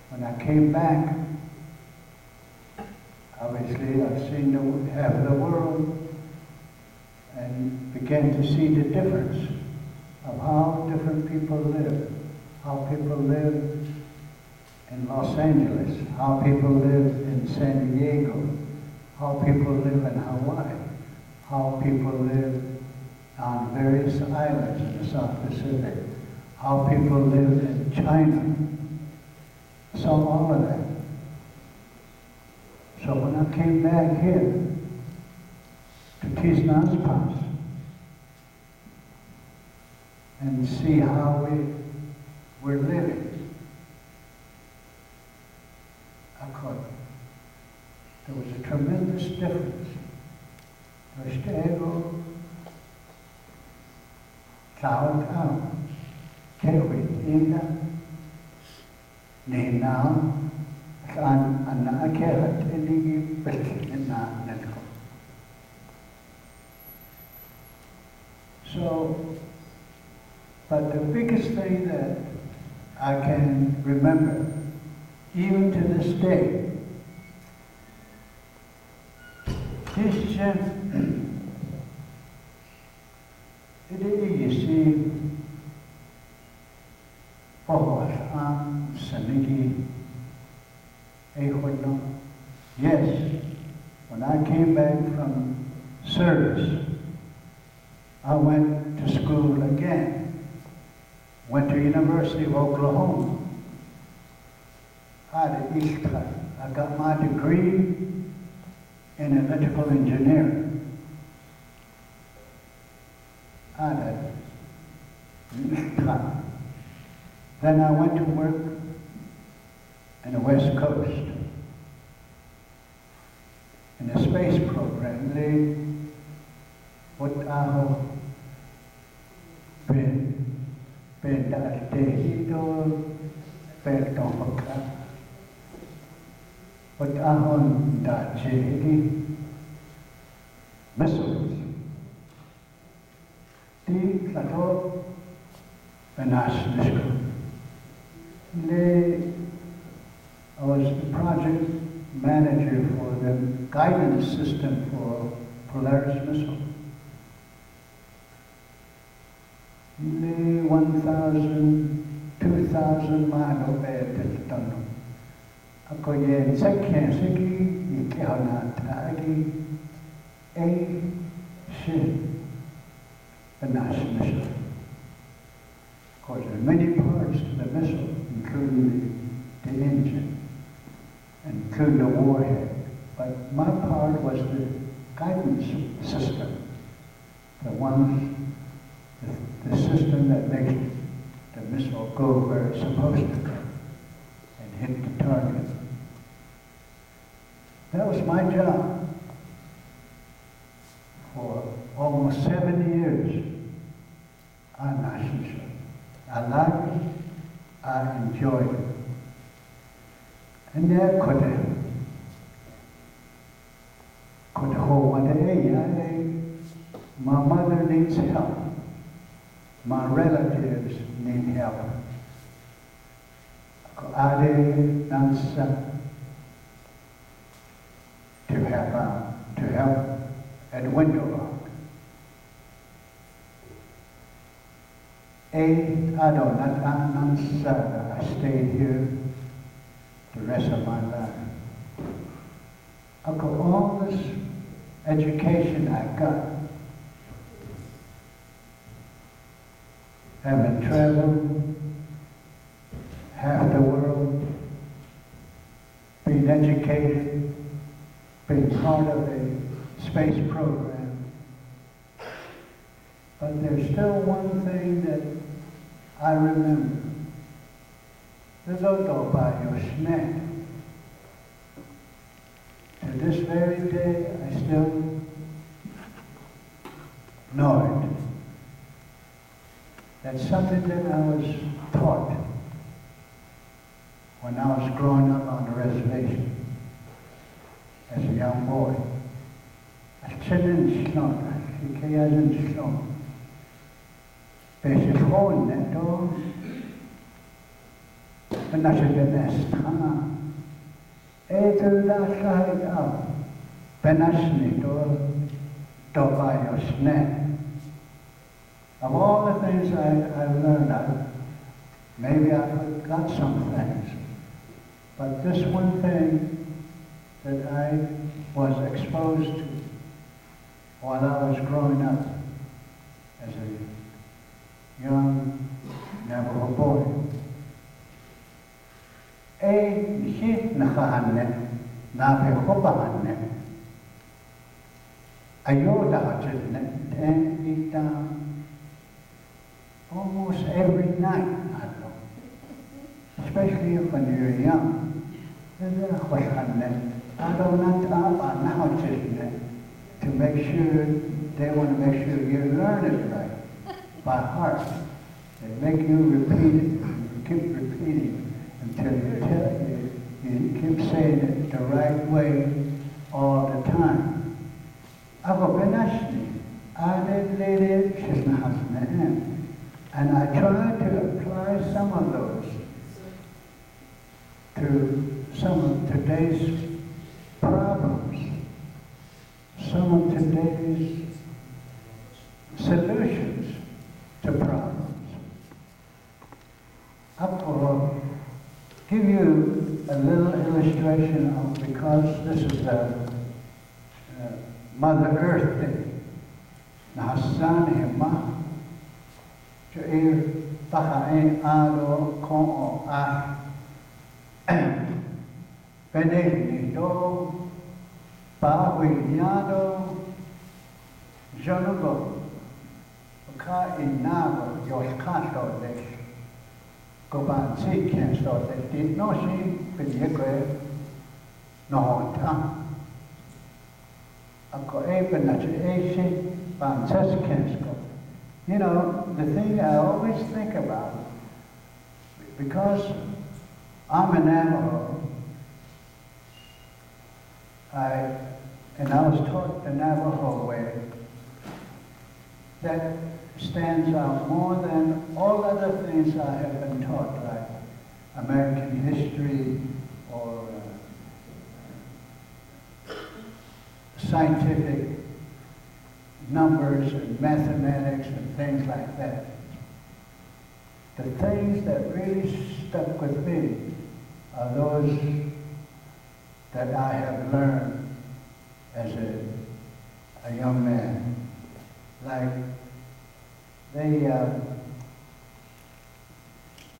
When I came back, obviously I've seen half of the world and began to see the difference of how different people live, how people live in Los Angeles, how people live in San Diego, how people live in Hawaii, how people live on various islands in the South Pacific, how people live in China. Saw all of that. So when I came back here to Tisnaspas and see how we're living, I thought there was a tremendous difference. Restego, Tao, Kehuitina, Nina, Anna Kerat, Eligi, Belkina, Nelko. So, but the biggest thing that I can remember, even to this day, this gem, it is, you see, Saniki, yes, when I came back from service, I went to school again, went to University of Oklahoma. I got my degree in electrical engineering. Then I went to work in the West Coast in the space program. They what missiles. I was the project manager for the guidance system for Polaris missile. 1,000, 2,000 miles away at the Ako yen sekhen seki ikehana tagi a shin banash missile. Of course, there are many parts to the missile, including the engine, including the warhead. But my part was the guidance system, the system that makes the missile go where it's supposed to go and hit the target. That was my job for almost 7 years. I'm not sure. I like it, I enjoy it. And there could hold one day. My mother needs help. My relatives need help. To help at the window lock. I stayed here the rest of my life. All this education I got, having traveled half the world, being educated, being part of a space program. But there's still one thing that I remember. There's Odo by your snack. To this very day, I still know it. That's something that I was taught when I was growing up on the reservation as a young boy. I was phone to Penashidestana. Etu da side up. Penashni to Bayosne. Of all the things I've learned, maybe I forgot some things. But this one thing that I was exposed to while I was growing up as a young Navajo boy. Hit Nahanne, Navajo Ayoda and eat almost every night, I know. Especially when you're young. I don't know to make sure, they want to make sure you learn it right, by heart. They make you repeat it, you keep repeating until you keep saying it the right way all the time. And I try to apply some of those to some of today's problems, some of today's solutions to problems. I'll give you a little illustration of, because this is the Mother Earth Day. Nahasan Hema, Joir Pahae Ado Ko Ah Benedito Pahuiado Jonugo Ka Inavo Yoshkato Desh Goban Si Kensto Desh No Shi Pinyekwe No Ta Ako Eben Nachi Ban Kensko. You know, the thing I always think about, because I'm a Navajo, and I was taught the Navajo way, that stands out more than all other things I have been taught, like American history or scientific numbers and mathematics and things like that. The things that really stuck with me are those that I have learned as a young man. Like they